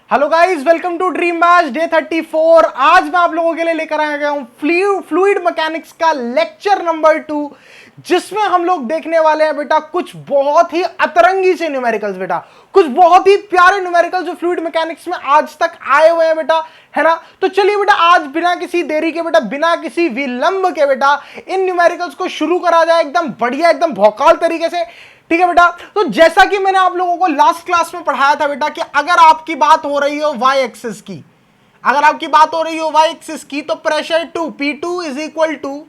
Hello guys, welcome to dream batch day 34। आज मैं आप लोगों के लिए लेकर आया गया हूं फ्लूइड मैकेनिक्स का लेक्चर नंबर 2, जिसमें हम लोग देखने वाले हैं बेटा कुछ बहुत ही अतरंगी से न्यूमेरिकल्स, बेटा कुछ बहुत ही प्यारे न्यूमेरिकल्स जो फ्लूइड मैकेनिक्स में आज तक आए हुए हैं बेटा, है ना। तो चलिए बेटा, आज बिना किसी देरी के बेटा, बिना किसी विलंब के बेटा इन न्यूमेरिकल्स को शुरू करा जाए एकदम बढ़िया, एकदम भौकाल तरीके से। ठीक है बेटा। तो जैसा कि मैंने आप लोगों को लास्ट क्लास में पढ़ाया था बेटा कि अगर आपकी बात हो रही हो वाई एक्सिस की, अगर आपकी बात हो रही हो वाई एक्सिस की, तो pressure two P2 is equal to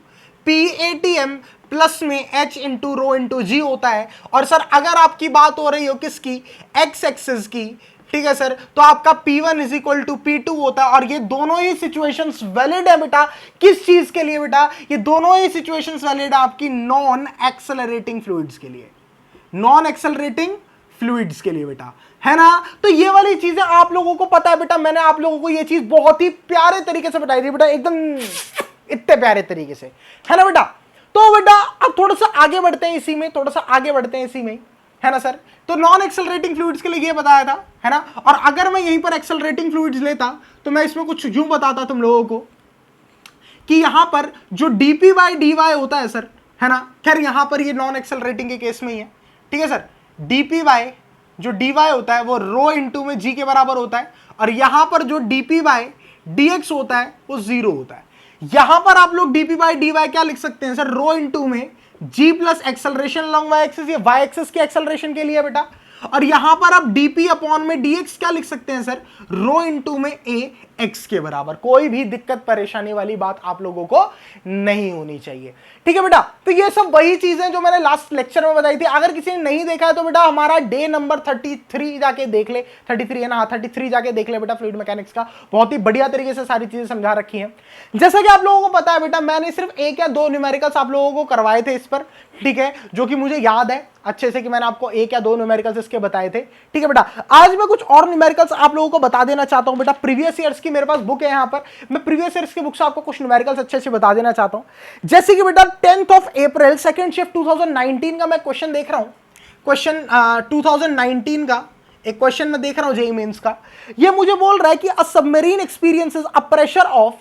PATM plus में H into rho into g होता है। और सर अगर आपकी बात हो रही हो किसकी, एक्स एक्सिस की, ठीक है सर, तो आपका P1 is equal to P2 होता है। और ये दोनों ही सिचुएशंस वैलिड है बेटा, किस चीज के लिए बेटा, ये दोनों ही सिचुएशंस वैलिड है आपकी नॉन एक्सेलरेटिंग फ्लूइड्स के लिए, नॉन एक्सेलरेटिंग फ्लूइड्स के लिए बेटा, है ना। तो ये वाली चीजें आप लोगों को पता है बेटा, मैंने आप लोगों को ये चीज बहुत ही प्यारे तरीके से बताई थी बेटा, एकदम इतने प्यारे तरीके से, है ना बेटा। तो बेटा अब थोड़ा सा आगे बढ़ते हैं इसी में, थोड़ा सा आगे बढ़ते हैं इसी में, है ना सर। तो नॉन एक्सेलरेटिंग फ्लूइड्स के लिए ये बताया था, है ना। और अगर मैं यहीं पर एक्सेलरेटिंग फ्लूइड्स लेता तो मैं इसमें कुछ यूं बताता तुम लोगों को कि यहां पर जो dp/dy होता है सर, है ना। खैर यहां पर ये नॉन एक्सेलरेटिंग के केस में ही है, ठीक है सर। dp/, जो dy होता है वो रो इंटू में g के बराबर होता है, और यहां पर जो dp/dx होता है वो 0 होता है। यहां पर आप लोग dp/dy क्या लिख सकते हैं सर, रो इंटू में g plus acceleration long y axis, ये वाई एक्सिस के एक्सेलरेशन के लिए बेटा। और यहां पर आप dp अपॉन में dx क्या लिख सकते हैं सर, रो इंटू में a x के बराबर। कोई भी दिक्कत परेशानी वाली बात आप लोगों को नहीं होनी चाहिए, ठीक है बेटा। तो ये सब वही चीजें जो मैंने लास्ट लेक्चर में बताई थी। अगर किसी ने नहीं देखा है तो बेटा हमारा डे नंबर 33 जाके देख ले, 33 है ना, 33 जाके देख ले बेटा। फ्लूइड मैकेनिक्स का बहुत ही बढ़िया तरीके से सारी चीजें समझा रखी हैं। जैसा कि आप लोगों को पता है बेटा, मैंने सिर्फ एक या दो न्यूमेरिकल्स आप लोगों को करवाए थे इस पर, ठीक है, जो कि मुझे याद है अच्छे से कि मैंने आपको एक या दो न्यूमेरिकल्स इसके बताए थे, ठीक है बेटा। आज मैं कुछ और न्यूमेरिकल्स आप लोगों को बता देना चाहता हूं बेटा। प्रीवियस ईयर्स की मेरे पास बुक है यहां पर, मैं प्रीवियस ईयर्स की बुक से आपको कुछ न्यूमेरिकल्स अच्छे से बता देना चाहता हूं। जैसे कि बेटा 10th अप्रैल सेकंड शिफ्ट 2019 का मैं क्वेश्चन देख रहा हूं, क्वेश्चन 2019 का एक क्वेश्चन मैं देख रहा हूं जेईई मेंस का। ये मुझे बोल रहा है कि अ submarine experiences a pressure of,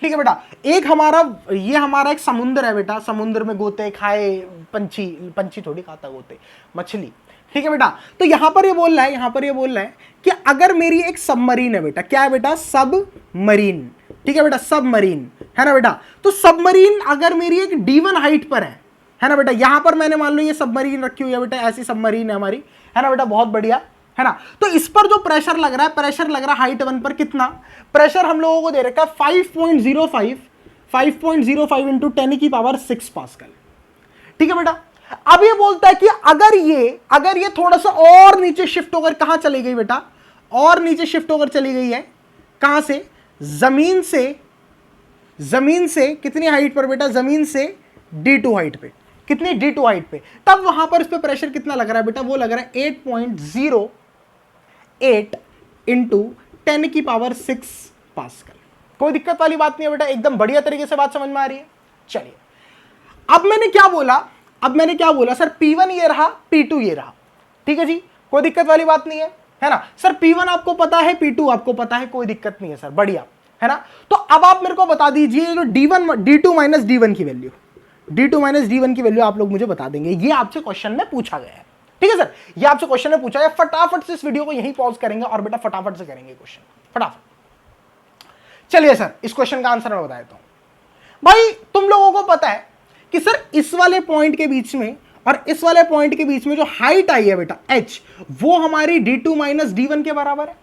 ठीक है बेटा, एक हमारा ये हमारा एक समुद्र है बेटा, समुद्र में गोते खाए पंछी, पंछी थोड़ी खाता गोते, मछली, ठीक है बेटा। तो यहां पर ये बोल रहा है, यहां पर ये बोल रहा है कि अगर मेरी एक सबमरीन है बेटा, क्या है बेटा, सबमरीन, ठीक है बेटा, सबमरीन, है ना बेटा। तो सबमरीन अगर मेरी एक D1 हाइट पर है ना बेटा, यहां पर मैंने मान लो ये सबमरीन रखी हुई है बेटा, ऐसी सबमरीन है हमारी, है ना बेटा, बहुत बढ़िया, है ना। तो इस पर जो प्रेशर लग रहा है, प्रेशर लग रहा है हाइट 1 पर, कितना प्रेशर हम लोगों को दे रखा है 5.05 इंटू 10⁶ पास्कल, ठीक है बेटा। अब ये बोलता है कि अगर ये थोड़ा सा और नीचे शिफ्ट होकर कहां चली गई बेटा, और नीचे शिफ्ट होकर चली गई है, कहां से, जमीन से कितनी हाइट पर बेटा, जमीन से D2 हाइट पे, कितनी D2 हाइट पे, तब वहां पर इस पे प्रेशर कितना लग रहा है बेटा, वो लग रहा है 8.08 इंटू 10⁶ पास्कल। कोई दिक्कत वाली बात नहीं है बेटा, एकदम बढ़िया तरीके से बात समझ में आ रही है। चलिए अब मैंने क्या बोला सर, P1 ये रहा, P2 ये रहा, ठीक है जी, कोई दिक्कत वाली बात नहीं है ना सर। P1 आपको पता है, P2 आपको पता है, कोई दिक्कत नहीं है सर, बढ़िया, है ना। तो अब आप मेरे को बता दीजिए जो D2 माइनस D1 की वैल्यू, D2 माइनस D1 की वैल्यू आप लोग मुझे बता देंगे। ये आपसे क्वेश्चन में पूछा गया है, ठीक है सर, ये आपसे क्वेश्चन में पूछा गया। फटाफट से इस वीडियो को यहीं पॉज करेंगे और बेटा फटाफट से करेंगे क्वेश्चन, फटाफट। चलिए सर, इस क्वेश्चन का आंसर मैं बता देता हूं। भाई तुम लोगों को पता है कि सर इस वाले पॉइंट के बीच में और इस वाले पॉइंट के बीच में जो हाइट आई है बेटा H, वो हमारी D2 माइनस D1 के बराबर है,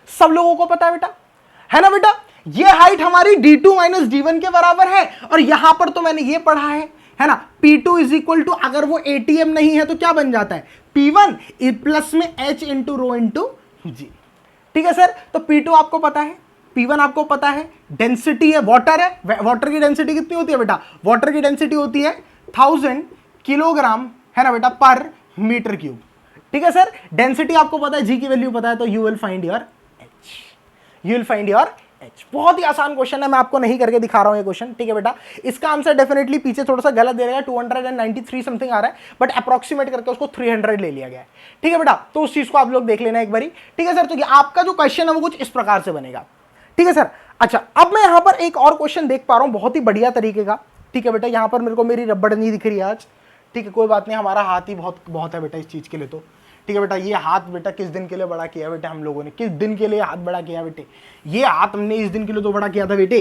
सब लोगों को पता है बेटा, है ना बेटा। ये हाइट हमारी D2 माइनस D1 के बराबर है। और यहां पर तो मैंने ये पढ़ा है ना, P2 इज इक्वल टू, अगर वो ATM नहीं है तो क्या बन जाता है, P1 प्लस में H इंटू रो इंटू जी, ठीक है सर। तो P2 आपको पता है, P1 आपको पता है, डेंसिटी है, वाटर है, वाटर की डेंसिटी कितनी होती है बेटा, वाटर की डेंसिटी होती है 1000 किलोग्राम, है ना बेटा, पर मीटर क्यूब, ठीक है सर। डेंसिटी आपको पता है, जी की वैल्यू पता है, तो you will find your H. बहुत ही आसान क्वेश्चन है, मैं आपको नहीं करके दिखा रहा हूं ये क्वेश्चन, ठीक है बेटा। इसका आंसर डेफिनेटली पीछे थोड़ा सा गलत दे रहा है, 293 समथिंग आ रहा है, बट अप्रोक्सीमेट करके उसको 300 ले लिया गया है, ठीक है बेटा। तो उस चीज को आप लोग देख लेना एक बारी, ठीक है सर। तो आपका जो क्वेश्चन है वो कुछ इस प्रकार से बनेगा, ठीक है सर। अच्छा, अब मैं यहां पर एक और क्वेश्चन देख पा रहा हूं बहुत ही बढ़िया तरीके का, ठीक है बेटा। यहां पर मेरे को मेरी रबड़ नहीं दिख रही आज, ठीक है, कोई बात नहीं, हमारा हाथ ही बहुत है बेटा इस चीज के लिए, तो ठीक है बेटा। ये हाथ बेटा किस दिन के लिए बड़ा किया बेटा हम लोगों ने, किस दिन के लिए हाथ बड़ा किया बेटे, ये हाथ हमने इस दिन के लिए तो बड़ा किया था बेटे,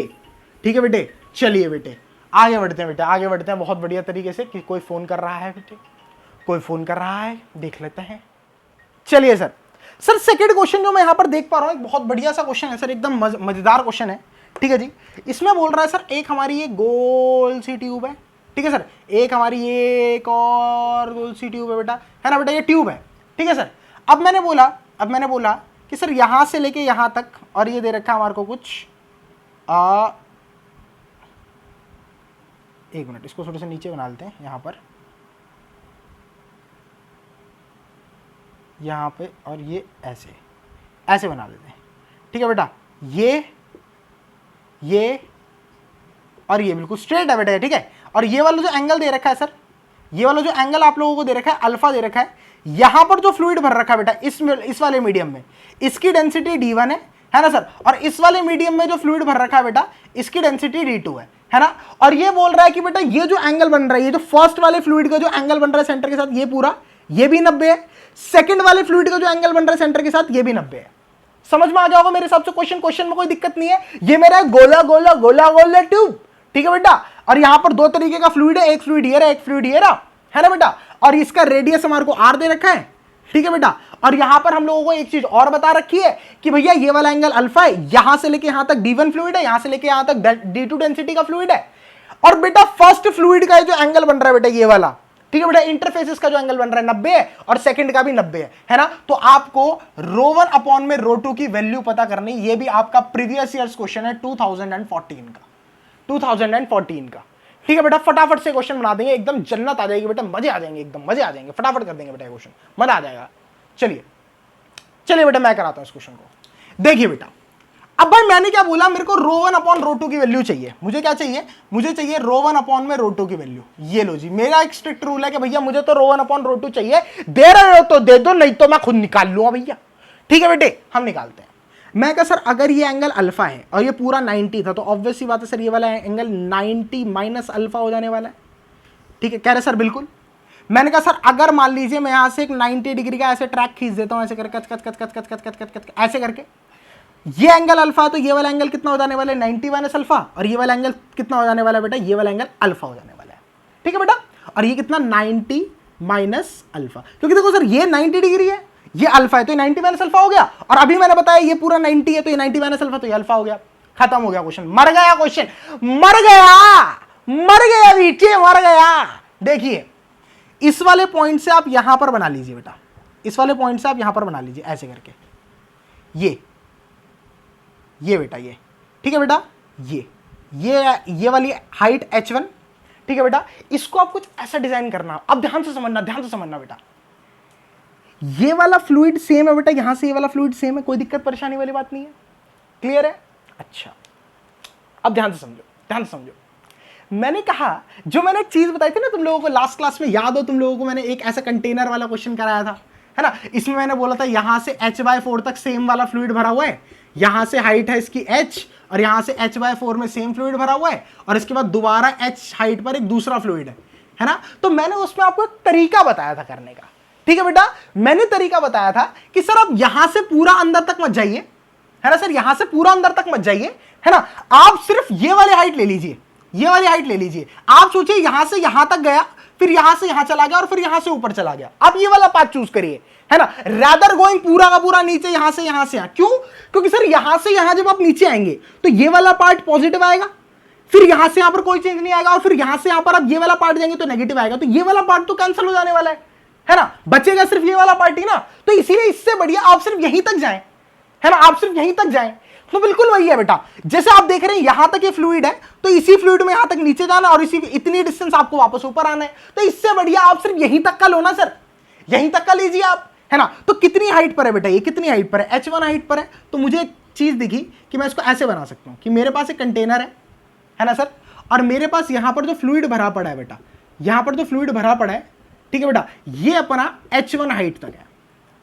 ठीक है बेटे। चलिए बेटे आगे बढ़ते हैं बेटा, आगे बढ़ते हैं बहुत बढ़िया तरीके से। कि कोई फोन कर रहा है बेटे, कोई फोन कर रहा है, देख लेते हैं। चलिए सर, सर सेकेंड क्वेश्चन जो मैं यहां पर देख पा रहा हूं, एक बहुत बढ़िया सा क्वेश्चन है सर, एकदम मजेदार क्वेश्चन है, ठीक है जी। इसमें बोल रहा है सर, एक हमारी ये गोल सी ट्यूब है, ठीक है सर, एक हमारी ये एक और गोल सी ट्यूब है बेटा, है ना बेटा, ये ट्यूब है, ठीक है सर। अब मैंने बोला कि सर यहां से लेके यहां तक, और ये दे रखा है हमारे को कुछ एक मिनट, इसको थोड़े से नीचे बना लेते हैं यहां पर, यहां पे, और ये ऐसे बना देते हैं, ठीक है बेटा। ये और ये बिल्कुल स्ट्रेट है बेटा, ठीक है। और ये वाला जो एंगल दे रखा है सर, ये वाला जो एंगल आप लोगों को दे रखा है अल्फा दे रखा है, यहां पर जो फ्लूइड भर रखा है बेटा इस वाले मीडियम में, इसकी डेंसिटी d1 है ना सर। और इस वाले मीडियम में जो फ्लूइड भर रखा है बेटा इसकी डेंसिटी d2 है ना। और ये बोल रहा है कि बेटा ये जो एंगल बन रहा है, ये जो फर्स्ट वाले फ्लूइड का जो एंगल बन रहा है सेंटर के साथ, ये पूरा, ये भी 90 है। सेकंड वाले फ्लूइड का जो एंगल बन रहा है सेंटर के साथ, ये भी 90 है। समझ में आ जाओगे मेरे हिसाब से क्वेश्चन में कोई दिक्कत नहीं है। ये मेरा गोला गोला गोला गोला ट्यूब, ठीक है बेटा। और यहां पर दो तरीके का फ्लूइड है, एक फ्लूइड ये रहा, एक फ्लूइड ये रहा, है ना बेटा। और इसका रेडियस हमारे को r दे रखा है, ठीक है बेटा। और यहां पर हम लोगों को एक चीज और बता रखी है कि भैया ये वाला एंगल अल्फा है, यहां से लेके यहां तक d1 फ्लूइड है, यहां से लेके यहां तक d2 डेंसिटी का फ्लूइड है। और बेटा फर्स्ट फ्लूइड का जो एंगल बन रहा है बेटा ये वाला, ठीक है बेटा, इंटरफेसेस का जो एंगल बन रहा है 90 है, और सेकंड का भी 90 है ना। तो आपको ρ1 अपॉन में ρ2 की वैल्यू पता करनी, ये भी आपका प्रीवियस ईयर्स क्वेश्चन है 2014 का, ठीक है बेटा। फटाफट से क्वेश्चन बना देंगे, एकदम जन्नत आ जाएगी बेटा, मजे आ जाएंगे, एकदम मजे आ जाएंगे, फटाफट कर देंगे बेटा क्वेश्चन, मजा आ जाएगा। चलिए बेटा मैं कराता हूं इस क्वेश्चन को। देखिए बेटा, अब भाई मैंने क्या बोला, मेरे को ρ1 अपॉन ρ2 की वैल्यू चाहिए। मुझे क्या चाहिए, मुझे चाहिए ρ1 अपॉन में ρ2 की वैल्यू। ये लो जी, मेरा एक स्ट्रिक्ट रूल है कि भैया मुझे तो ρ1 अपॉन ρ2 चाहिए, दे रहे हो तो दे दो, नहीं तो मैं खुद निकाल लूंगा भैया, ठीक है बेटे। हम निकालते हैं। मैं कहा सर अगर ये एंगल अल्फा है और ये पूरा 90 था, तो ऑब्वियस सी बात है सर ये वाला एंगल 90 माइनस अल्फा हो जाने वाला है, ठीक है। कह रहे सर बिल्कुल। मैंने कहा सर अगर मान लीजिए मैं यहां से एक 90 डिग्री का ऐसे ट्रैक खींच देता हूं, ऐसे करके ऐसे करके, ये एंगल अल्फा है, तो ये वाला एंगल कितना हो जाने वाला है 90 माइनस अल्फा, और ये वाला एंगल कितना हो जाने वाला है बेटा, ये वाला एंगल अल्फा हो जाने वाला है, ठीक है बेटा। और ये कितना 90 माइनस अल्फा, क्योंकि देखो सर ये 90 डिग्री है, ये अल्फा है, तो ये 90 माइनस अल्फा हो गया। और अभी मैंने बताया ये पूरा 90 है, तो ये 90 माइनस अल्फा, तो ये अल्फा हो गया। खत्म हो गया क्वेश्चन, मर गया क्वेश्चन, मर गया नीचे, मर गया। देखिए इस वाले पॉइंट से आप यहां पर बना लीजिए बेटा, इस वाले पॉइंट से आप यहां पर बना लीजिए ऐसे करके, ये बेटा ये, ठीक है बेटा। ये वाली हाइट h1, ठीक है बेटा। इसको आप कुछ ऐसा डिजाइन करना, अब ध्यान से समझना बेटा। ये वाला फ्लूइड सेम है बेटा, यहां से ये वाला फ्लूइड सेम है, कोई दिक्कत परेशानी वाली बात नहीं है, क्लियर है। अच्छा अब ध्यान से समझो। मैंने कहा, जो मैंने एक चीज बताई थी ना तुम लोगों को लास्ट क्लास में, याद हो तुम लोगों को, मैंने एक ऐसा कंटेनर वाला क्वेश्चन कराया था, है ना। इसमें मैंने बोला था यहां से h/4 तक सेम वाला फ्लूइड भरा हुआ है, यहां से हाइट है इसकी h, और यहां से h/4 में सेम फ्लूइड भरा हुआ है, और इसके बाद दोबारा h हाइट पर एक दूसरा फ्लूइड है ना। तो मैंने उसमें आपको एक तरीका बताया था करने का, ठीक है बेटा। मैंने तरीका बताया था कि सर आप यहां से पूरा अंदर तक मत जाइए, है ना सर, यहां से पूरा अंदर तक मत जाइए, है ना। आप सिर्फ ये वाली हाइट ले लीजिए, ये वाली हाइट ले लीजिए। आप सोचिए यहां से यहां तक गया, फिर यहां से यहां चला गया, और फिर यहां से ऊपर चला गया। आप ये वाला पाथ चूज करिए, है ना, रादर गोइंग पूरा का पूरा नीचे, यहां से यहां। क्यों? क्योंकि सर यहां से यहां जब आप नीचे आएंगे तो ये वाला पार्ट पॉजिटिव आएगा, फिर यहां से यहां पर कोई चेंज नहीं आएगा, और फिर यहां से यहां पर आप ये वाला पार्ट जाएंगे तो नेगेटिव आएगा, तो ये वाला पार्ट तो कैंसिल हो जाने वाला है ना, बचेगा सिर्फ ये वाला पार्ट ही ना। तो इसीलिए इससे बढ़िया आप सिर्फ यहीं तक जाएं, है ना, आप सिर्फ यहीं तक जाएं। तो बिल्कुल वही है बेटा, जैसे आप देख रहे हैं यहां तक ये फ्लूइड है, तो इसी फ्लूइड में यहां तक नीचे जाना, और इसी इतनी डिस्टेंस आपको वापस ऊपर आना है। तो इससे बढ़िया आप सिर्फ यहीं तक का लो ना सर, यहीं तक का लीजिए आप, है ना। तो कितनी हाइट पर है बेटा, ये कितनी हाइट पर है, h1 हाइट पर है। तो मुझे चीज दिखी कि मैं इसको ऐसे बना सकता हूं कि मेरे पास एक कंटेनर है ना सर, और मेरे पास यहां पर जो फ्लूइड भरा पड़ा है बेटा, यहां पर जो फ्लूइड भरा पड़ा है, ठीक है बेटा, ये अपना H1 हाइट तक है,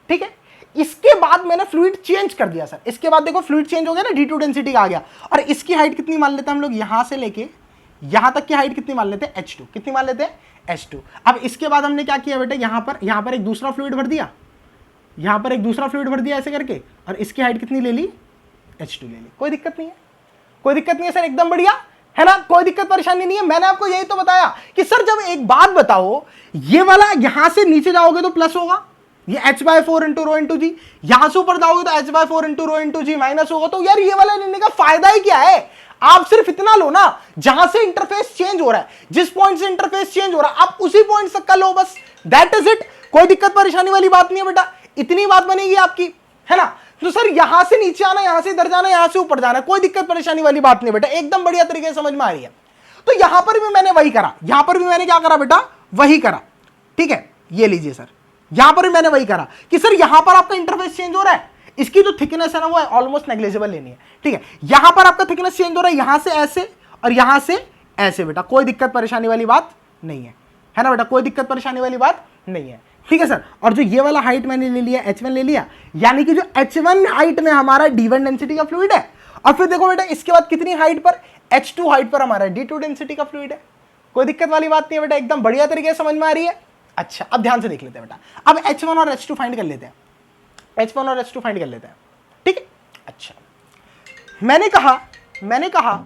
ठीक है। इसके बाद मैंने फ्लूइड चेंज कर दिया सर, इसके बाद देखो फ्लूइड चेंज हो गया ना, D2 डेंसिटी का आ गया, और इसकी हाइट कितनी मान लेते हैं हम लोग, यहां से लेके यहां तक की हाइट कितनी मान लेते हैं, H2, कितनी मान लेते हैं, H2। अब इसके बाद हमने क्या किया बेटा, यहां पर एक दूसरा फ्लूइड भर दिया, यहां पर एक दूसरा फ्लूइड भर दिया ऐसे करके, और इसकी हाइट कितनी ले ली, H2 ले ली। कोई दिक्कत नहीं है, कोई दिक्कत नहीं है सर, एकदम बढ़िया है ना, कोई दिक्कत परेशानी नहीं है। मैंने आपको यही तो बताया कि सर जब एक बात बताओ, ये वाला यहां से नीचे जाओगे तो प्लस होगा, ये h/4 इंटू रो इंटू जी, यहां से ऊपर जाओगे तो h/4 इंटू रो इंटू जी माइनस होगा। तो यार ये वाला लेने का फायदा ही क्या है, आप सिर्फ इतना लो ना, जहां से इंटरफेस चेंज हो रहा है, जिस पॉइंट से इंटरफेस चेंज हो रहा है आप उसी पॉइंट तक का लो, बस दैट इज इट। कोई दिक्कत परेशानी वाली बात नहीं है बेटा, इतनी बात बनेगी आपकी, है ना। तो सर यहां से नीचे आना, यहां से इधर जाना, यहां से ऊपर जाना, कोई दिक्कत परेशानी वाली बात नहीं बेटा, एकदम बढ़िया तरीके से समझ में आ रही है। तो यहां पर भी मैंने वही करा, यहां पर भी मैंने क्या करा बेटा, वही करा, ठीक है। ये लीजिए सर, यहां पर भी मैंने वही करा कि सर यहां पर आपका इंटरफेस चेंज हो रहा है, इसकी जो थिकनेस है ना वो ऑलमोस्ट नेग्लिजिबल लेनी है, ठीक है। यहां पर आपका थिकनेस चेंज हो रहा है, यहां से ऐसे और यहां से ऐसे बेटा, कोई दिक्कत परेशानी वाली बात नहीं है ना बेटा, कोई दिक्कत परेशानी वाली बात नहीं है, ठीक है सर। और जो ये वाला हाइट मैंने ले लिया, H1 ले लिया, यानी कि जो H1 हाइट में हमारा D1 डेंसिटी का फ्लूइड है, और फिर देखो बेटा इसके बाद कितनी हाइट पर, H2 हाइट पर हमारा D2 डेंसिटी का फ्लूइड है। कोई दिक्कत वाली बात नहीं है बेटा, एकदम बढ़िया तरीके से समझ में आ रही है। अच्छा अब ध्यान से देख लेते हैं बेटा, अब H1 और H2 फाइंड कर लेते हैं, H1 और H2 फाइंड कर लेते हैं, ठीक है। अच्छा मैंने कहा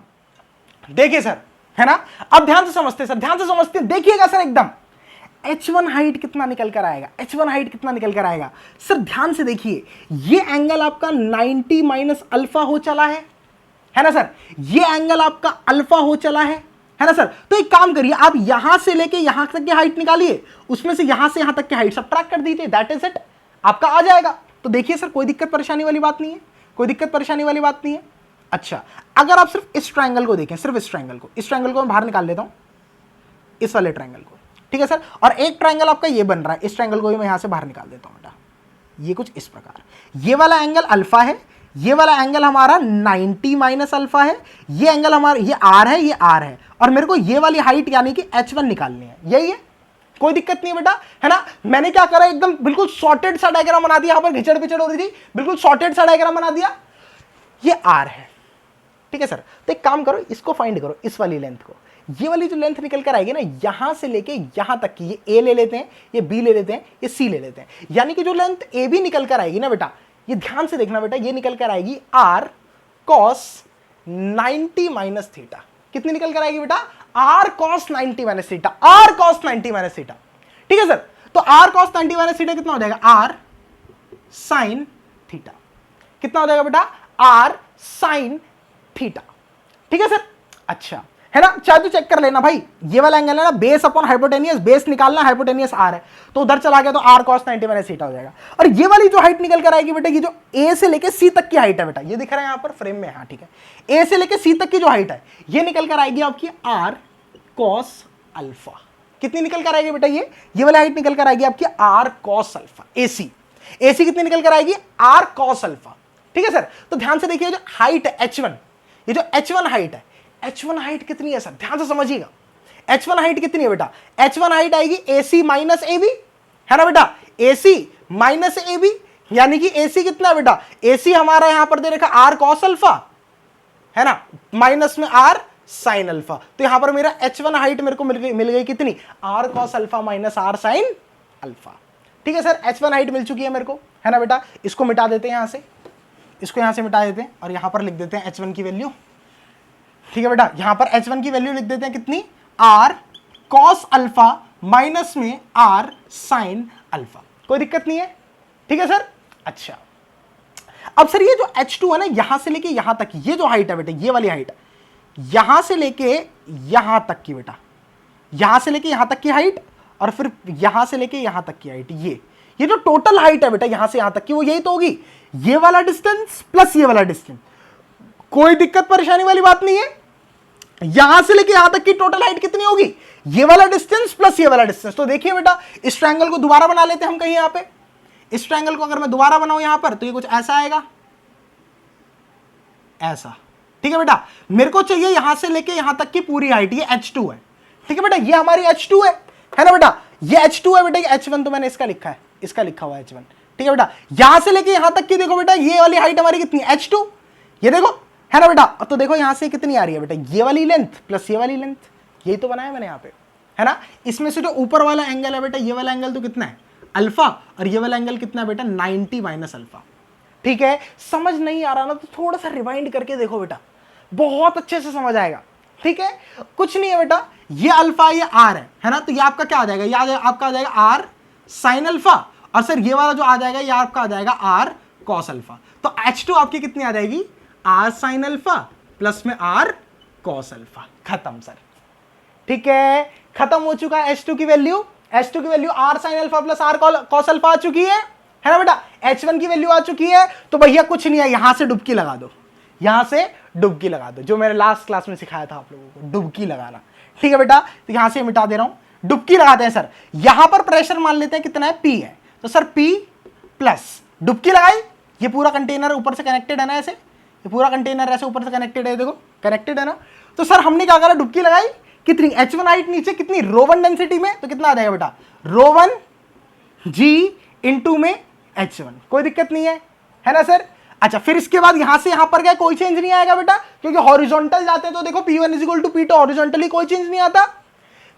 देखिए सर, है ना, अब ध्यान से समझते सर, ध्यान से समझते देखिएगा सर, एकदम H1 हाइट कितना निकल कर आएगा, H1 हाइट कितना निकल कर आएगा सर, ध्यान से देखिए, ये एंगल आपका 90 माइनस अल्फा हो चला है ना सर, ये एंगल आपका अल्फा हो चला है ना सर। तो एक काम करिए, आप यहां से लेके यहां तक की हाइट निकालिए, उसमें से यहां तक की हाइट सबट्रैक्ट कर दीजिए, दैट इज इट, आपका आ जाएगा। तो देखिए सर कोई दिक्कत परेशानी वाली बात नहीं है, कोई दिक्कत परेशानी वाली बात नहीं है। अच्छा अगर आप सिर्फ इस ट्रायंगल को देखें, सिर्फ इस ट्रायंगल को मैं बाहर निकाल लेता हूं, इस वाले ट्रायंगल को, ठीक है सर, और एक ट्रायंगल आपका ये बन रहा है, इस ट्रायंगल को भी मैं यहां से बाहर निकाल देता हूं बेटा, ये कुछ इस प्रकार, ये वाला एंगल अल्फा है, ये वाला एंगल हमारा 90 माइनस अल्फा है, ये एंगल हमारा ये आर है, ये आर है, और मेरे को ये वाली हाइट यानी कि H1 निकालनी है, यही है, कोई दिक्कत नहीं है बेटा, है ना। मैंने क्या करा, एकदम बिल्कुल सॉर्टेड सा डायग्राम बना दिया, यहां पर घिचड़ पिचड़ हो रही थी, बिल्कुल सॉर्टेड सा डायग्राम बना दिया, ये आर है, ठीक है सर। तो एक काम करो, इसको फाइंड करो, इस वाली लेंथ को, ये वाली जो लेंथ निकल कर आएगी ना, यहां से लेके यहां तक की, ये ए ले लेते हैं, ये बी ले लेते हैं, ये सी ले लेते हैं, यानी कि जो लेंथ ए बी निकल कर आएगी ना बेटा, ये ध्यान से देखना बेटा, ये निकल कर आएगी आर कॉस 90 माइनस थीटा। कितनी निकल कर आएगी बेटा, R cos 90 minus theta, R cos 90 minus theta, ठीक है सर। तो आर कॉस 90 माइनस थीटा कितना हो जाएगा, आर साइन थीटा, कितना हो जाएगा बेटा, आर साइन थीटा, ठीक है सर। अच्छा है ना, चाहे तो चेक कर लेना भाई, ये वाला एंगल है ना बेस अपॉन हाइपोटेनियस, बेस निकालना, हाइपोटेनियस आर है, तो उधर चला गया तो आर कॉस 90 माइनस थीटा हो जाएगा। और ये वाली जो हाइट निकल कर आएगी बेटा, ये जो ए से लेके सी तक की हाइट है बेटा, ये दिख रहा है यहां पर फ्रेम में, हाँ ठीक है, ए से लेके सी तक की जो हाइट है ये निकल कर आएगी आपकी आर कॉस अल्फा। कितनी निकल कर आएगी बेटा, ये वाली हाइट निकल कर आएगी आपकी आर कॉस अल्फा, एसी कितनी निकल कर आएगी, आर कॉस अल्फा, ठीक है सर। तो ध्यान से देखिए, जो हाइट है H1, ये जो H1 हाइट है, H1 हाइट कितनी है सर, ध्यान से समझिएगा, H1 हाइट कितनी है बेटा, H1 हाइट आएगी AC माइनस AB, है ना बेटा, AC माइनस AB, यानी कि AC कितना है बेटा, AC हमारा यहां पर दे रखा R cos अल्फा, है ना, माइनस में R sin अल्फा। तो यहां पर मेरा H1 हाइट मेरे को मिल गई कितनी, R cos alpha minus R sin alpha, ठीक है सर। H1 हाइट मिल चुकी है मेरे को, है ना बेटा। इसको मिटा देते हैं यहां से, इसको यहां से मिटा देते हैं और यहां पर लिख देते हैं H1 की वैल्यू, ठीक है बेटा। यहां पर H1 की वैल्यू लिख देते हैं कितनी, R cos अल्फा माइनस में R sin अल्फा। कोई दिक्कत नहीं है, ठीक है सर। अच्छा अब सर ये जो H2 है ना, यहां से लेके यहां तक ये जो हाइट है बेटा, ये वाली हाइट, यहां से लेके यहां तक की बेटा, यहां से लेके यहां तक की हाइट और फिर यहां से लेके यहां तक की हाइट, ये जो टोटल हाइट है बेटा यहां से यहां तक की, वो यही तो होगी, ये वाला डिस्टेंस प्लस ये वाला डिस्टेंस। कोई दिक्कत परेशानी वाली बात नहीं है। यहां से लेके यहां तक की टोटल हाइट कितनी होगी, ये वाला डिस्टेंस प्लस ये वाला डिस्टेंस। तो देखिए बेटा, इस ट्रायंगल को दोबारा बना लेते हैं हम कहीं यहां पे। इस ट्रायंगल को अगर मैं दोबारा बनाऊं यहां पर, तो ये कुछ ऐसा आएगा, ऐसा, ठीक है बेटा। मेरे को चाहिए यहां से लेके यहां तक की पूरी हाइट, ये H2 है, ठीक है बेटा, ये हमारी H2 है ना बेटा, ये H2 है बेटा, H1 तो मैंने इसका लिखा है, इसका लिखा हुआ है H1, ठीक है बेटा। यहां से लेके यहां तक की देखो बेटा, ये वाली हाइट हमारी कितनी है, H2, ये देखो, है ना बेटा। तो देखो यहां से कितनी आ रही है बेटा, ये वाली लेंथ प्लस ये वाली लेंथ, यही तो बनाया मैंने यहाँ पे, है ना। इसमें से जो ऊपर वाला एंगल है बेटा, ये वाला एंगल तो कितना है, अल्फा, और ये वाला एंगल कितना है बेटा, 90 माइनस अल्फा, ठीक है। समझ नहीं आ रहा ना तो थोड़ा सा रिवाइंड करके देखो बेटा, बहुत अच्छे से समझ आएगा, ठीक है। कुछ नहीं है बेटा, ये अल्फा ये आर है ना, तो ये आपका क्या आ जाएगा, ये आपका आ जाएगा आर साइन अल्फा, और सर ये वाला जो आ जाएगा ये आपका आ जाएगा आर कॉस अल्फा। तो H2 आपकी कितनी आ जाएगी, आर साइन अल्फा प्लस में आर कॉस अल्फा, खत्म सर, ठीक है, खत्म हो चुका है। H2 की value R sine alpha plus R cos alpha आ चुकी है ना बेटा। H1 की वैल्यू आ चुकी है, तो भैया कुछ नहीं है, यहां से डुबकी लगा दो, यहां से डुबकी लगा दो, जो मैंने लास्ट क्लास में सिखाया था आप लोगों को, डुबकी लगाना, ठीक है बेटा। तो यहां से मिटा दे रहा हूं, डुबकी लगाते हैं सर। यहां पर प्रेशर मान लेते हैं कितना है, P है, तो सर P प्लस डुबकी लगाई, ये पूरा कंटेनर ऊपर से कनेक्टेड है ना, ऐसे ये पूरा कंटेनर ऐसे ऊपर से कनेक्टेड है, देखो कनेक्टेड है ना। तो सर हमने क्या करा, डुबकी लगाई, कितनी H1 हाइट नीचे, कितनी ρ1 डेंसिटी में, तो कितना आ जाएगा बेटा, ρ1 G इंटू में H1, कोई दिक्कत नहीं है ना सर। अच्छा, फिर इसके बाद यहां से यहां पर क्या कोई चेंज नहीं आएगा बेटा, क्योंकि हॉरिजॉन्टल जाते तो देखो P1 is equal to P2, horizontally कोई चेंज नहीं आता।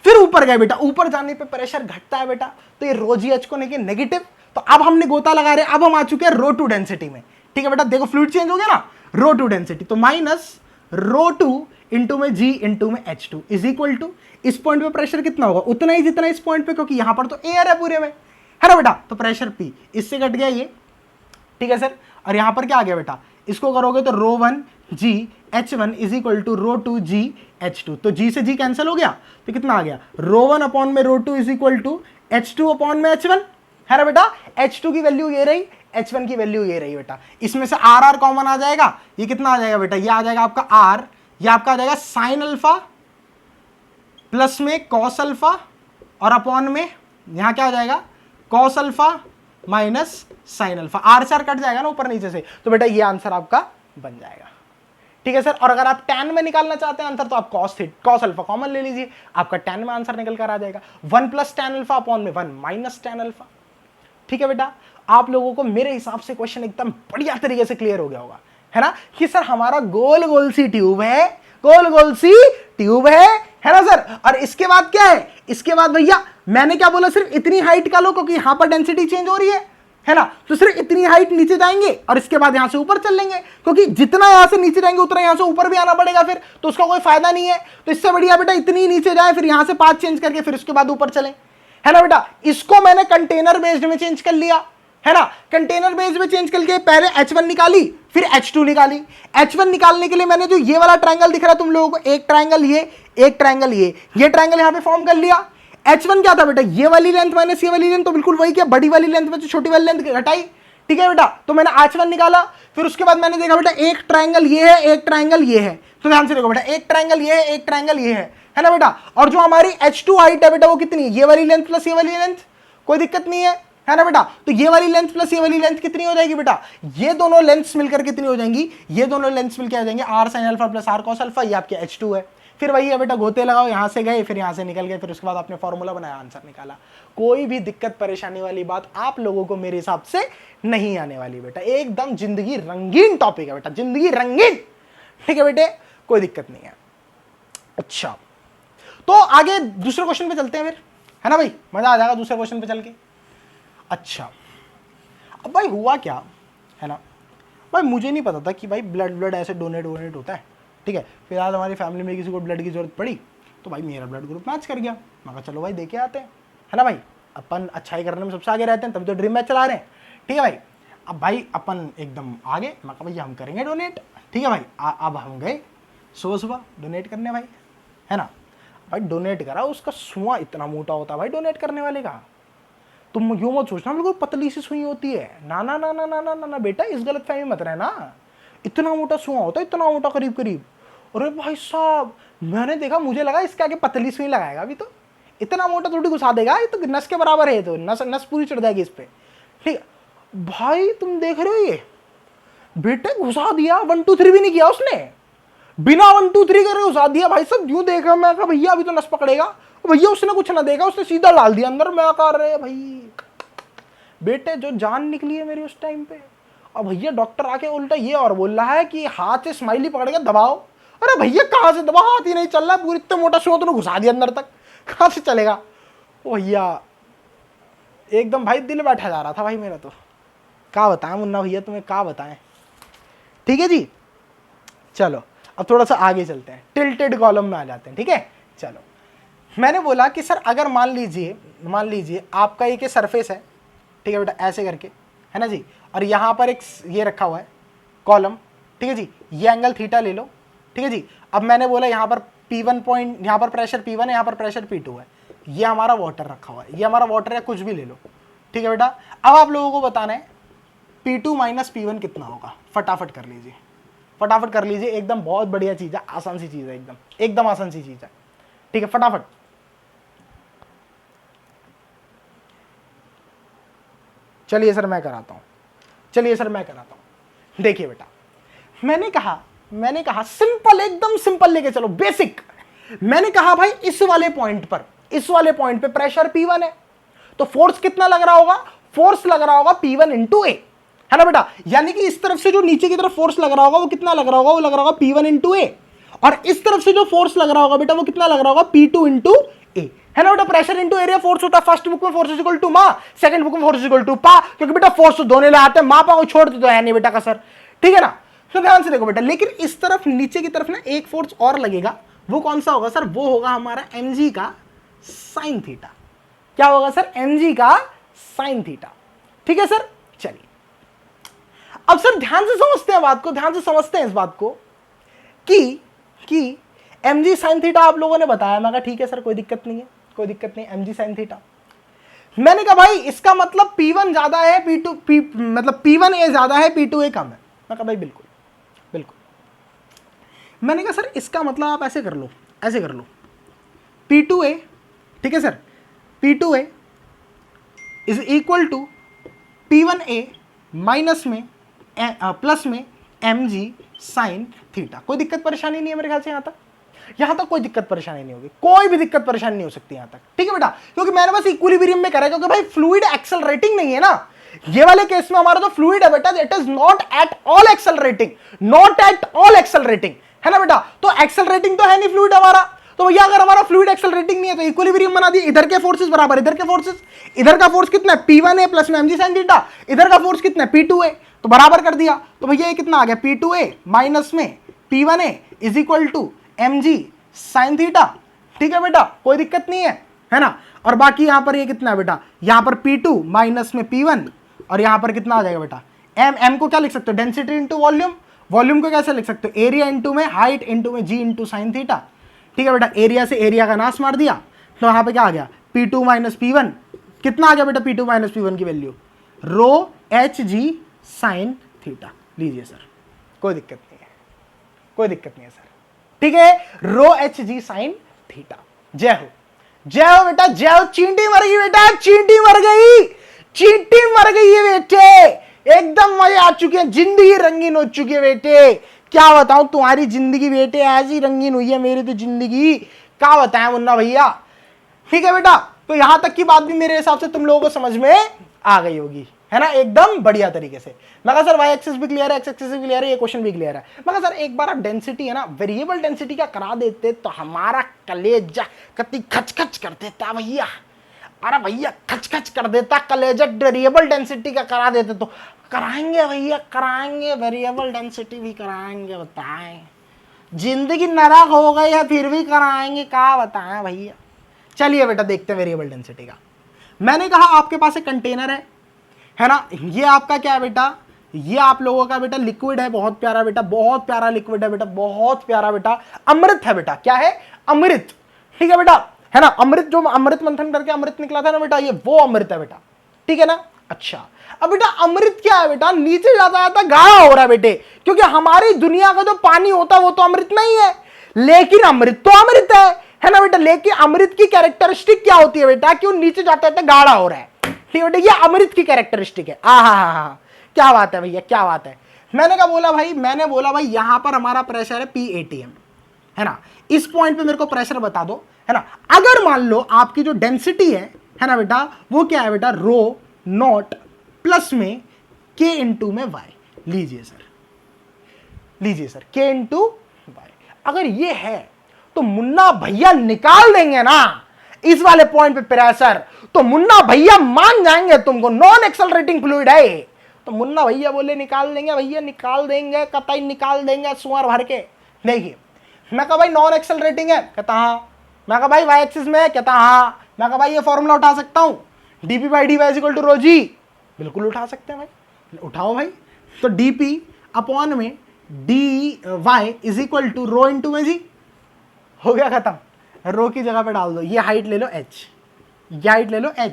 फिर ऊपर गए बेटा, ऊपर जाने पे प्रेशर घटता है बेटा, तो ये ρgh को लेके नेगेटिव, तो अब हमने गोता लगा रहे, अब हम आ चुके हैं ρ2 डेंसिटी में, ठीक है बेटा। देखो फ्लूइड चेंज हो गया ना, ρ2 डेंसिटी, तो माइनस ρ2 इंटू में G इंटू में H2 इज इक्वल टू, इस पॉइंट पे प्रेशर कितना होगा, उतना ही जितना इस पॉइंट पे, क्योंकि यहां पर तो एयर है पूरे में, है ना बेटा। तो प्रेशर P इससे घट गया ये, ठीक है सर। और यहां पर क्या आ गया बेटा, इसको करोगे तो ρ1 G H1 is equal to ρ2 G H2, तो G से G कैंसिल हो गया, तो कितना आ गया, ρ1 अपॉन में ρ2 is equal to H2 upon में H1, है ना बेटा। H2 की वैल्यू ये रही, H1 की वैल्यू ये रही बेटा। इसमें से आर कॉमन आ जाएगा, ये कितना आ जाएगा बेटा, ये आ जाएगा आपका आर, ये आपका आ जाएगा साइन अल्फा प्लस में कॉस अल्फा, और अपॉन में यहां क्या आ जाएगा, cos alpha minus sine alpha, R से आर कट जाएगा ना ऊपर नीचे से, तो बेटा ये आंसर आपका बन जाएगा, ठीक है सर। और अगर आप tan में निकालना चाहते हैं आंसर, तो आप कॉस अल्फा कॉमन ले लीजिए, आपका tan में आंसर निकल कर आ जाएगा, 1 प्लस tan अल्फा अपॉन में 1 माइनस tan अल्फा, ठीक है बेटा। आप लोगों को मेरे हिसाब से क्वेश्चन एकदम बढ़िया तरीके से क्लियर हो गया होगा, है ना, कि सर हमारा गोल गोल सी ट्यूब है, गोल गोल सी ट्यूब है ना सर। और इसके बाद क्या है, इसके बाद भैया मैंने क्या बोला, सिर्फ इतनी हाइट का लो, क्योंकि यहां पर डेंसिटी चेंज हो रही है ना, तो सिर्फ इतनी हाइट नीचे जाएंगे और इसके बाद यहां से ऊपर चल लेंगे, क्योंकि जितना यहां से नीचे जाएंगे उतना यहां से ऊपर भी आना पड़ेगा, फिर तो उसका कोई फायदा नहीं है। तो इससे बढ़िया बेटा इतनी नीचे जाए, फिर यहां से पाथ चेंज करके फिर उसके बाद ऊपर चले, है ना बेटा। इसको मैंने कंटेनर बेस्ड में चेंज कर लिया, है ना, कंटेनर बेस्ड में चेंज करके पहले H1 निकाली, फिर H2 निकाली। H1 निकालने के लिए मैंने जो ये वाला ट्रायंगल दिख रहा है तुम लोगों को, एक ट्रायंगल ये, एक ट्रायंगल ये ट्रायंगल यहां पे फॉर्म कर लिया। H1 क्या था बेटा, ये वाली लेंथ माइनस ये वाली लेंथ, तो बिल्कुल वही क्या, बड़ी वाली लेंथ में तो छोटी वाली लेंथ घटाई, ठीक है बेटा। तो मैंने H1 निकाला, फिर उसके बाद मैंने देखा बेटा एक ट्रायंगल ये है, एक ट्रायंगल ये है, तो ध्यान से देखो बेटा, एक ट्रायंगल ये है, एक ट्रायंगल ये है ना बेटा। और जो हमारी H2 हाइट है बेटा वो कितनी है, ये वाली लेंथ प्लस ये वाली लेंथ, कोई दिक्कत नहीं है ना बेटा। तो ये वाली लेंथ प्लस ये वाली लेंथ कितनी हो जाएगी बेटा, ये दोनों लेंथ्स मिलकर कितनी हो जाएंगी, ये दोनों लेंथ्स मिलकर आ जाएंगे R sine alpha plus R cos alpha, ये आपके H2 है। फिर वही है बेटा, गोते लगाओ, यहां से गए फिर यहां से निकल गए, फिर उसके बाद आपने फॉर्मूला बनाया, आंसर निकाला। कोई भी दिक्कत परेशानी वाली बात आप लोगों को मेरे हिसाब से नहीं आने वाली बेटा, एकदम जिंदगी रंगीन टॉपिक है बेटा, जिंदगी रंगीन, ठीक है बेटे, कोई दिक्कत नहीं है। अच्छा, तो आगे दूसरे क्वेश्चन पे चलते हैं फिर, है ना भाई, मजा आ जाएगा दूसरे क्वेश्चन पे चल के। अच्छा, अब भाई हुआ क्या है ना भाई, मुझे नहीं पता था कि भाई ब्लड ऐसे डोनेट होता है, ठीक है। फिर आज हमारी फैमिली में किसी को ब्लड की जरूरत पड़ी, तो भाई मेरा ब्लड ग्रुप मैच कर गया, मैं कहा चलो भाई देके आते हैं, है ना भाई, अपन अच्छाई करने में सबसे आगे रहते हैं, तभी तो ड्रीम मैच चला रहे हैं, ठीक है भाई। अब भाई अपन एकदम आगे, मैं कहा भैया हम करेंगे डोनेट, ठीक है भाई। अब हम गए सुबह डोनेट करने भाई, है ना भाई। डोनेट करा, उसका सुआ इतना मोटा होता है भाई डोनेट करने वाले का, तुम यूं मत सोचना बिल्कुल पतली सी सुई होती है, ना ना ना ना ना ना ना, ना बेटा, इस गलत फहमी मत रहना, इतना मोटा सुआ होता है, इतना मोटा करीब करीब। अरे भाई साहब, मैंने देखा, मुझे लगा इसके आगे पतली सुई लगाएगा, अभी तो इतना मोटा थोड़ी घुसा देगा, ये तो नस के बराबर है, तो नस पूरी चढ़ जाएगी इस पे, ठीक है भाई। तुम देख रहे हो ये, बेटे घुसा दिया, 1 2 3 भी नहीं किया उसने, बिना 1 2 3 करके घुसा दिया भाई सब। यूं देखा, मैं कहा भैया अभी तो नस पकड़ेगा, भैया उसने कुछ ना देखा, उसने सीधा डाल दिया अंदर। मैं कर रहे भाई बेटे जो जान निकली है मेरी उस टाइम पे। और भैया डॉक्टर आके उल्टा ये और बोल रहा है कि हाथ से स्माइली पकड़ के दबाओ। अरे भैया कहाँ से दबा, हाथ ही नहीं चल रहा, पूरी इतना मोटा शो तो घुसा दिया अंदर तक, कहाँ से चलेगा। ओ भैया एकदम भाई दिल बैठा जा रहा था भाई मेरा तो। क्या बताएं मुन्ना भैया तुम्हें, क्या बताएं। ठीक है जी, चलो अब थोड़ा सा आगे चलते हैं, टिल्टेड कॉलम में आ जाते हैं। ठीक है चलो, मैंने बोला कि सर अगर मान लीजिए आपका एक सरफेस है, ठीक है बेटा, ऐसे करके है ना जी, और यहाँ पर एक ये रखा हुआ है कॉलम, ठीक है जी, ये एंगल थीटा ले लो, ठीक है जी। अब मैंने बोला यहाँ पर P1 पॉइंट, यहाँ पर प्रेशर P1 है, यहाँ पर प्रेशर P2 है, ये हमारा वाटर रखा हुआ है, ये हमारा वाटर है, कुछ भी ले लो, ठीक है बेटा। अब आप लोगों को बताना है P2 माइनस P1 कितना होगा, फटाफट कर लीजिए, फटाफट कर लीजिए, एकदम बहुत बढ़िया चीज़ है, आसान सी चीज़ है, एकदम आसान सी चीज़ है, ठीक है फटाफट। चलिए सर मैं कराता हूं, देखिए बेटा, मैंने कहा सिंपल, एकदम सिंपल लेके चलो, बेसिक। मैंने कहा भाई इस वाले पॉइंट पे प्रेशर P1 है, तो फोर्स कितना लग रहा होगा, फोर्स लग रहा होगा P1 इंटू ए, है ना बेटा। यानी कि इस तरफ से जो नीचे की तरफ फोर्स लग रहा होगा वो कितना लग रहा होगा, वो लग रहा होगा P1 इंटू ए, और इस तरफ से जो फोर्स लग रहा होगा बेटा वो कितना लग रहा होगा, P2 इंटू ए, है ना बेटा। प्रेशर इंटू एरिया फोर्स होता है, फर्स्ट बुक में फोर्स इज इक्वल टू मा, सेकंड बुक में फोर्स इज इक्वल टू पा, क्योंकि बेटा फोर्स तो दोनों ले आते हैं, मा पा को छोड़ते तो है नहीं बेटा का सर, ठीक है ना। तो ध्यान से देखो बेटा, लेकिन इस तरफ नीचे की तरफ ना एक फोर्स और लगेगा, वो कौन सा होगा सर, वो होगा हमारा mg का साइन थीटा। क्या होगा सर, mg का साइन थीटा, ठीक है सर। चलिए अब सर ध्यान से समझते हैं बात को, ध्यान से समझते हैं इस बात को कि mg साइन थीटा आप लोगों ने बताया, मैं कहा ठीक है सर कोई दिक्कत नहीं है, कोई दिक्कत नहीं, mg साइन थीटा। मैंने कहा भाई इसका मतलब P1 ज्यादा है, मतलब P1a ज्यादा है, P2a कम है। मैं कहा भाई बिल्कुल बिल्कुल। मैंने कहा सर इसका मतलब आप ऐसे कर लो, P2a, ठीक है sir, P2a is equal to P1a minus में प्लस में mg साइन थीटा। कोई दिक्कत परेशानी नहीं है मेरे ख्याल से, यहां तक कोई दिक्कत परेशानी नहीं होगी, कोई भी दिक्कत परेशानी नहीं हो सकती यहां तक, ठीक है बेटा। क्योंकि मैंने बस इक्विलिब्रियम में करा, क्योंकि भाई फ्लूइड एक्सेलरेटिंग नहीं है ना, ये वाले केस में हमारा जो फ्लूइड है बेटा, it is not at all accelerating, है ना बेटा। तो एक्सेलरेटिंग तो है नहीं फ्लूइड हमारा, तो भैया अगर हमारा फ्लूइड एक्सेलरेटिंग नहीं है तो इक्विलिब्रियम बना दिया, इधर के फोर्सेस बराबर इधर के फोर्सेस, इधर का फोर्स कितना है P1a प्लस में mg sin थीटा, इधर का फोर्स कितना है P2a, तो बराबर कर दिया। तो भैया ये कितना आ गया, P2a माइनस में P1a is equal to mg sin theta, ठीक है बेटा, कोई दिक्कत नहीं है ना। और बाकी यहां पर ये कितना है बेटा, यहां पर P2 माइनस में P1, और यहां पर कितना आ जाएगा बेटा, m को क्या लिख सकते हो, डेंसिटी इंटू वॉल्यूम, वॉल्यूम को कैसे लिख सकते हो, एरिया इंटू में हाइट इंटू में जी इंटू साइन थीटा, ठीक है बेटा। एरिया से एरिया का नाश मार दिया, तो यहां पे क्या आ गया, P2 माइनस P1, कितना आ गया बेटा P2 माइनस P1 की वैल्यू, रो एच जी साइन थीटा। लीजिए सर कोई दिक्कत नहीं है सर, ठीक है, रो एच जी साइन थीटा। जय हो बेटा, जय हो। चींटी मर गई बेटा, चींटी मर गई है बेटे, एकदम मजे आ चुके हैं, जिंदगी रंगीन हो चुकी है बेटे। क्या बताऊं तुम्हारी जिंदगी बेटे ऐसी रंगीन हुई है, मेरी तो जिंदगी क्या बताएं मुन्ना भैया, ठीक है बेटा। तो यहां तक की बात भी मेरे हिसाब से तुम लोगों को समझ में आ गई होगी, है ना, एकदम बढ़िया तरीके से। मैं कहा सर वाई एक्सिस भी क्लियर है, एक्स एक्सिस भी क्लियर है, ये क्वेश्चन भी क्लियर है। मैं कहा सर एक बार आप डेंसिटी है ना, वेरिएबल डेंसिटी का करा देते तो हमारा कलेजा कति खच कर देता भैया, अरे भैया खच कर देता कलेजा, वेरिएबल डेंसिटी का करा देते तो। कराएंगे भैया, कराएंगे, वेरिएबल डेंसिटी भी कराएंगे, बताएं जिंदगी नरक हो गई है फिर भी कराएंगे, क्या बताएं भैया। चलिए बेटा देखते हैं वेरिएबल डेंसिटी का। मैंने कहा आपके पास एक कंटेनर है ना, ये आपका क्या है बेटा, ये आप लोगों का बेटा लिक्विड है, बहुत प्यारा बेटा, बहुत प्यारा लिक्विड है बेटा, बहुत प्यारा बेटा, अमृत है बेटा, क्या है, अमृत, ठीक है बेटा, है ना। अमृत जो अमृत मंथन करके अमृत निकला था ना बेटा, ये वो अमृत है बेटा, ठीक है ना। अच्छा अब बेटा अमृत क्या है बेटा, नीचे जाता जाता गाढ़ा हो रहा है बेटे, क्योंकि हमारी दुनिया का जो पानी होता है वो तो अमृत नहीं है, लेकिन अमृत तो अमृत है ना बेटा। लेकिन अमृत की कैरेक्टरिस्टिक क्या होती है बेटा, कि वो नीचे जाते जाते गाढ़ा हो रहा है, ठीक है बेटा, ये अमृत की कैरेक्टरिस्टिक है। हा, क्या बात है भैया, क्या बात है। मैंने क्या बोला भाई, मैंने बोला भाई यहां पर हमारा प्रेशर है PATM, है ना। इस पॉइंट पे मेरे को प्रेशर बता दो, है ना। अगर मान लो आपकी जो डेंसिटी है ना बेटा, वो क्या है बेटा, रो नॉट प्लस में K इंटू में Y। लीजिए सर K इंटू Y। अगर ये है तो मुन्ना भैया निकाल देंगे ना इस वाले पॉइंट पे प्रेशर, तो मुन्ना भैया मान जाएंगे तुमको नॉन एक्सेलरेटिंग फ्लूइड है, तो मुन्ना भैया बोले निकाल देंगे, भैया निकाल देंगे, कतई निकाल देंगे सुअर भर के। देखिए मैं कहा भाई नॉन एक्सेलरेटिंग है, कहता हाँ। मैं कहा भाई वाई एक्सिस में है, कहता हाँ। मैं कहा भाई ये फॉर्मूला उठा सकता हूँ, dp by dy is equal to rho g. बिल्कुल उठा सकते हैं भाई, उठाओ भाई। तो dp अपॉन में dy is equal to rho into में जी। हो गया खत्म, रो की जगह पे डाल दो, ये हाइट ले लो h, ये हाइट ले लो h,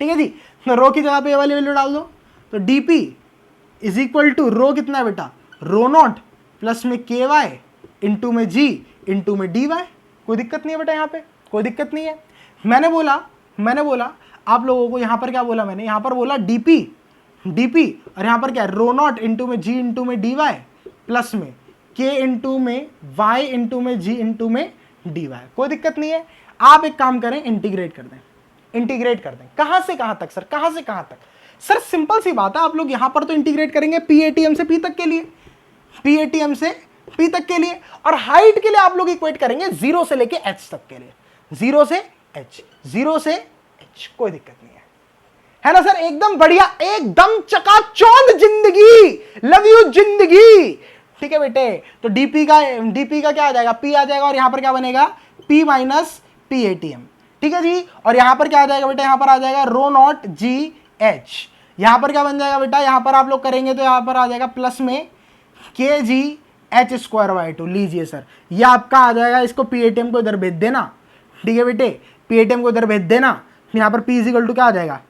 ठीक है जी। तो रो की जगह पे ये वाली वैल्यू डाल दो, तो dp इज इक्वल टू रो कितना है बेटा, रो नॉट प्लस में ky इंटू में g इंटू में dy। कोई दिक्कत नहीं है बेटा, यहाँ पे कोई दिक्कत नहीं है। मैंने बोला आप लोगों को यहाँ पर क्या बोला मैंने, यहाँ पर बोला dp और यहाँ पर क्या है, रो नॉट इंटू में g इंटू में dy प्लस में k इंटू में y इंटू में g इंटू में dy। कोई दिक्कत नहीं है। आप एक काम करें, इंटीग्रेट कर दें। कहां से कहां तक सर, कहां से कहां तक सर? सिंपल सी बात है, आप लोग यहां पर तो इंटीग्रेट करेंगे PATM से P तक के लिए, PATM से P तक के लिए, और हाइट के लिए आप लोग इक्वेट करेंगे 0 से लेके h तक के लिए, 0 से h। कोई दिक्कत नहीं है ना सर? एकदम बढ़िया, एकदम चकाचौंध जिंदगी, लव यू जिंदगी। ठीक है बेटे, तो dp का क्या आ जाएगा, p आ जाएगा, और यहां पर क्या बनेगा, p माइनस PATM। ठीक है जी। और यहां पर क्या आ जाएगा बेटा, यहां पर आ जाएगा रो नॉट GH। यहां पर क्या बन जाएगा बेटा, यहां पर आप लोग करेंगे तो यहां पर आ जाएगा प्लस में KGH²/2। लीजिए सर, ये आपका आ जाएगा, इसको PATM को इधर भेज देना। ठीक है बेटे, PATM को इधर भेज देना। यहां पर P इक्वल टू क्या आ जाएगा,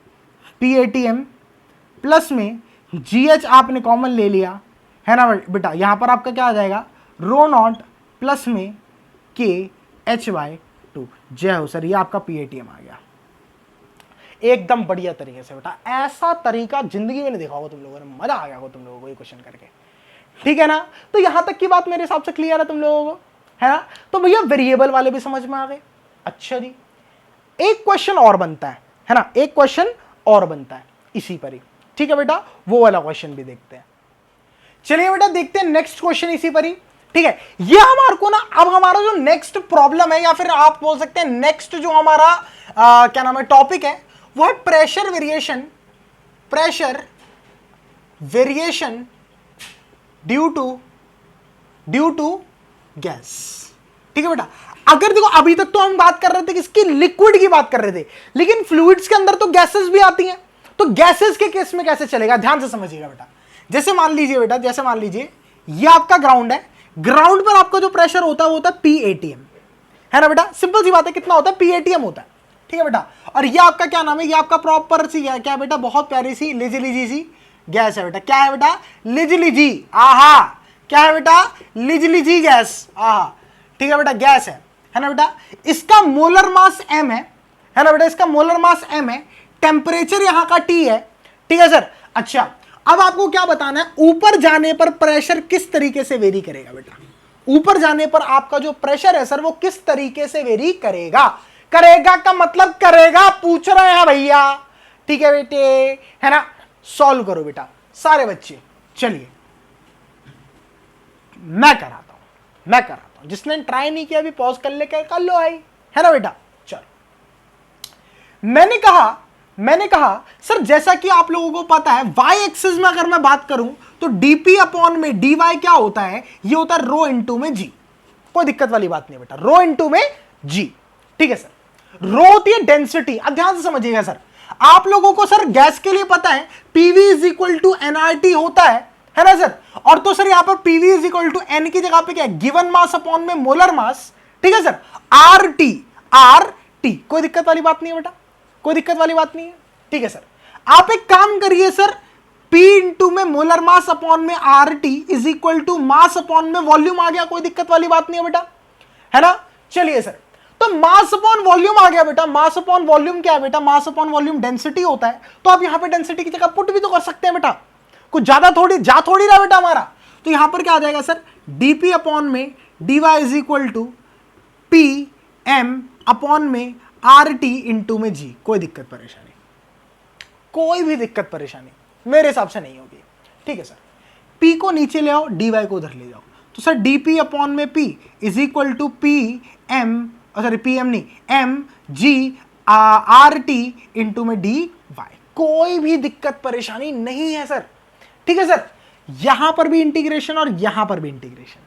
PATM प्लस में GH आपने कॉमन ले लिया, है ना बेटा। यहां पर आपका क्या आ जाएगा, रो नॉट प्लस में KH/2। जय हो सर, ये आपका PATM आ गया एकदम बढ़िया तरीके से बेटा। ऐसा तरीका जिंदगी में नहीं देखा होगा तुम लोगों ने, मजा आ गया होगा तुम लोगों को ये क्वेश्चन करके। ठीक है ना? तो यहां तक की बात मेरे हिसाब से क्लियर है तुम लोगों को, है ना? तो भैया वेरिएबल वाले भी समझ में आ गए। अच्छा जी, एक क्वेश्चन और बनता है ना, एक क्वेश्चन और बनता है इसी पर ही। ठीक है बेटा, वो वाला क्वेश्चन भी देखते हैं। चलिए बेटा देखते हैं नेक्स्ट क्वेश्चन इसी पर ही। ठीक है, ये हमारे को ना, अब हमारा जो नेक्स्ट प्रॉब्लम है, या फिर आप बोल सकते हैं नेक्स्ट जो हमारा क्या नाम है टॉपिक है, वो है pressure variation due to gas. ठीक है बेटा, अगर देखो अभी तक तो हम बात कर रहे थे किसकी, लिक्विड की बात कर रहे थे, लेकिन फ्लूइड्स के अंदर तो गैसेस भी आती हैं। तो गैसेस के केस में कैसे चलेगा, ध्यान से समझिएगा बेटा। जैसे मान लीजिए ये आपका ग्राउंड है, ग्राउंड पर आपका जो प्रेशर होता है वो होता है PATM, है ना बेटा। सिंपल सी बात है, कितना होता है, PATM होता है। ठीक है बेटा, और ये आपका क्या नाम है, ये आपका प्रॉपर सी है क्या बेटा, बहुत प्यारी सी लिजी सी गैस है बेटा। क्या है बेटा, लिजी, आहा, क्या है बेटा, लिजी गैस, आहा। ठीक है बेटा, गैस है ना बेटा। इसका मोलर मास m है ना बेटा, इसका मोलर मास m है, टेम्परेचर यहां का T है। ठीक है सर। अच्छा, अब आपको क्या बताना है, ऊपर जाने पर प्रेशर किस तरीके से वेरी करेगा बेटा। ऊपर जाने पर आपका जो प्रेशर है सर, वो किस तरीके से वेरी करेगा का मतलब करेगा, पूछ रहे हैं भैया। ठीक है बेटे, है ना। सॉल्व करो बेटा सारे बच्चे। चलिए मैं कराता हूं, जिसने ट्राई नहीं किया अभी पॉज कर लेकर कर लो आई, है ना बेटा। चलो, मैंने कहा सर, जैसा कि आप लोगों को पता है, y एक्सिस में अगर मैं बात करूं तो dp अपॉन में dy क्या होता है, ये होता है रो इंटू में g। कोई दिक्कत वाली बात नहीं बेटा, रो इंटू में g। ठीक है सर। रो होती है डेंसिटी। अब ध्यान से समझिएगा सर, आप लोगों को सर गैस के लिए पता है PV is equal to NRT होता है ना सर। और तो सर यहां पर PV is equal to N की जगह पे क्या है, गिवन मास अपॉन में मोलर मास। ठीक है सर, RT। कोई दिक्कत वाली बात नहीं है बेटा, कोई दिक्कत वाली बात नहीं है। ठीक है सर, आप एक काम करिए सर, P इंटू में मोलर मास अपॉन में RT is equal to mass upon में वॉल्यूम आ गया। कोई दिक्कत वाली बात नहीं है बेटा, है ना। चलिए सर, तो मास अपॉन वॉल्यूम आ गया बेटा। मास अपॉन वॉल्यूम क्या है बेटा, मास अपॉन वॉल्यूम डेंसिटी होता है। तो आप यहां पे डेंसिटी की जगह पुट भी तो कर सकते हैं बेटा, कुछ ज्यादा थोड़ी रहा बेटा हमारा। तो यहां पर क्या आ जाएगा सर, dp अपॉन में dy is equal to P M upon में आर टी इंटू में जी। कोई दिक्कत परेशानी, कोई भी दिक्कत परेशानी मेरे हिसाब से नहीं होगी। ठीक है सर, p को नीचे ले आओ, dy को उधर ले जाओ। तो सर dp अपॉन में p is equal to P M, sorry P M नहीं, M G R T into में डी वाई। कोई भी दिक्कत परेशानी नहीं है सर। ठीक है सर, यहां पर भी इंटीग्रेशन और यहां पर भी इंटीग्रेशन।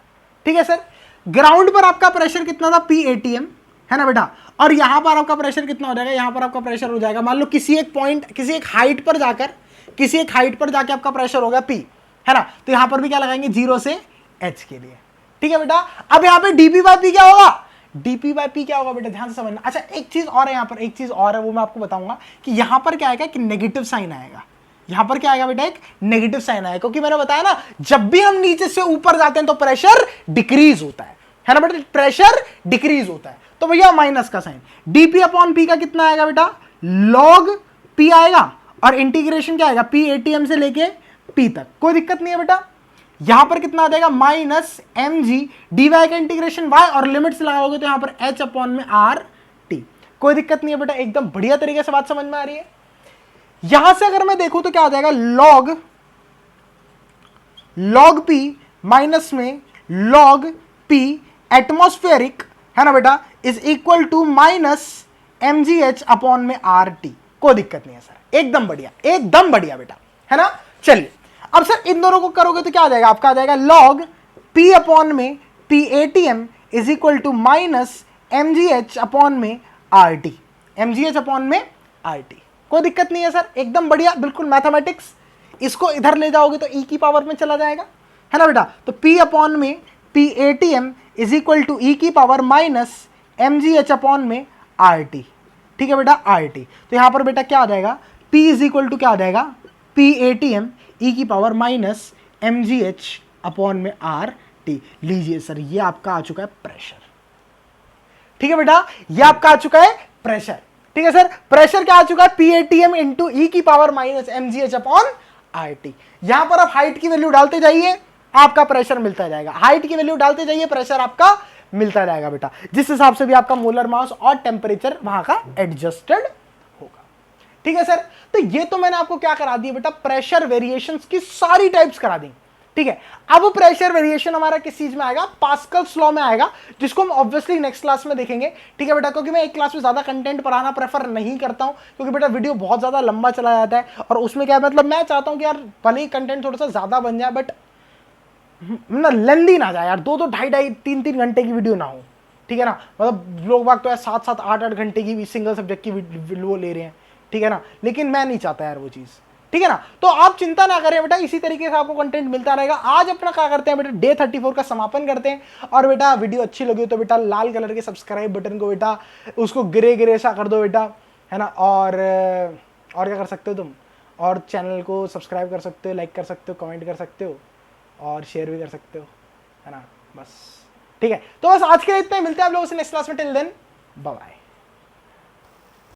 ठीक है सर, ग्राउंड पर आपका प्रेशर कितना था, पी एटीएम है ना बेटा, और यहां पर आपका प्रेशर कितना हो जाएगा, यहां पर आपका प्रेशर हो जाएगा, मान लो किसी एक पॉइंट, किसी एक हाइट पर जाकर आपका प्रेशर होगा पी, है ना। तो यहां पर भी क्या लगाएंगे, 0 से h के लिए। ठीक है बेटा, अब यहां पे dp बाय p क्या होगा, dp बाय p क्या होगा बेटा, ध्यान से समझना। अच्छा एक चीज और है, यहां पर एक चीज और है, वो मैं आपको बताऊंगा कि यहां पर क्या आएगा कि नेगेटिव साइन आएगा। यहां पर क्या आएगा बेटा, एक नेगेटिव साइन आएगा, क्योंकि मैंने बताया ना जब भी हम नीचे से ऊपर जाते हैं तो प्रेशर डिक्रीज होता है ना बेटा, प्रेशर डिक्रीज होता है। तो भैया माइनस का साइन, dp अपॉन p का कितना आएगा बेटा, log p आएगा, और इंटीग्रेशन क्या आएगा, p atm से लेके p तक। कोई दिक्कत नहीं है बेटा। यहां पर कितना आ जाएगा, minus M g d y का इंटीग्रेशन y, और लिमिट्स लगाओगे तो यहां पर h अपॉन में आर टी। कोई दिक्कत नहीं है बेटा, एकदम बढ़िया तरीके से बात समझ में आ रही है। यहां से अगर मैं देखूं तो क्या आ जाएगा, log p माइनस में log p एटमॉस्फेरिक, है ना बेटा, is equal to minus M G H upon में आर टी। कोई दिक्कत नहीं है सर, एकदम बढ़िया, एकदम बढ़िया बेटा, है ना। चलिए अब सर इन दोनों को करोगे तो क्या आ जाएगा, आपका आ जाएगा log p अपॉन में p atm is equal to minus M G H upon में आर टी, एम जी एच अपॉन में आर टी। कोई दिक्कत नहीं है सर, एकदम बढ़िया, बिल्कुल मैथमेटिक्स। इसको इधर ले जाओगे तो e की पावर में चला जाएगा, है ना बेटा। तो p अपॉन में p atm is equal to e की power minus M G H upon में आर टी। ठीक है बेटा, आर टी। तो यहां पर बेटा क्या आ जाएगा, p इज इक्वल टू क्या आ जाएगा, p atm e की power minus M G H upon में आर टी। लीजिए सर, ये आपका आ चुका है प्रेशर। ठीक है बेटा, ये आपका आ चुका है प्रेशर। ठीक है सर, प्रेशर क्या आ चुका है, पी एटीएम इंटू ई की power minus M G H upon R T. यहां पर आप हाइट की वैल्यू डालते जाइए, आपका प्रेशर मिलता जाएगा। हाइट की वैल्यू डालते जाइए, प्रेशर आपका मिलता जाएगा बेटा, जिस हिसाब से भी आपका मोलर मास और टेम्परेचर वहां का एडजस्टेड होगा। ठीक है सर, तो ये तो मैंने आपको क्या करा दिया बेटा, प्रेशर वेरिएशंस की सारी टाइप्स करा दी। ठीक है, अब प्रेशर वेरिएशन हमारा किस चीज में आएगा, पास्कल्स लॉ में आएगा, जिसको हम ऑब्वियसली नेक्स्ट क्लास में देखेंगे। ठीक है बेटा, क्योंकि मैं एक क्लास में ज्यादा कंटेंट पढ़ाना प्रेफर नहीं करता हूं, क्योंकि बेटा वीडियो बहुत ज्यादा लंबा चला जाता है, और उसमें क्या मतलब मैं चाहता हूं कि यार भले ही कंटेंट थोड़ा सा ज्यादा बन जाए, बट ना लेंदी ना जाए यार, 2-2, 2.5-2.5, 3-3 घंटे की वीडियो ना हो। ठीक है ना, मतलब लोग बाग तो यार 7-7, 8-8 घंटे की सिंगल सब्जेक्ट की वो ले रहे हैं। ठीक है ना, लेकिन मैं नहीं चाहता यार वो चीज़। ठीक है ना, तो आप चिंता ना करें बेटा, इसी तरीके से आपको कंटेंट मिलता रहेगा। आज अपना क्या करते हैं बेटा, डे 34 का समापन करते हैं। और बेटा वीडियो अच्छी लगी तो बेटा लाल कलर के सब्सक्राइब बटन को बेटा उसको ग्रे ग्रे सा कर दो बेटा, है ना। और क्या कर सकते हो तुम, और चैनल को सब्सक्राइब कर सकते हो, लाइक कर सकते हो, कमेंट कर सकते हो, और शेयर भी कर सकते हो, है ना। बस ठीक है, तो बस आज के लिए इतना ही, मिलते हैं आप लोगों से नेक्स्ट क्लास में। Till then bye bye.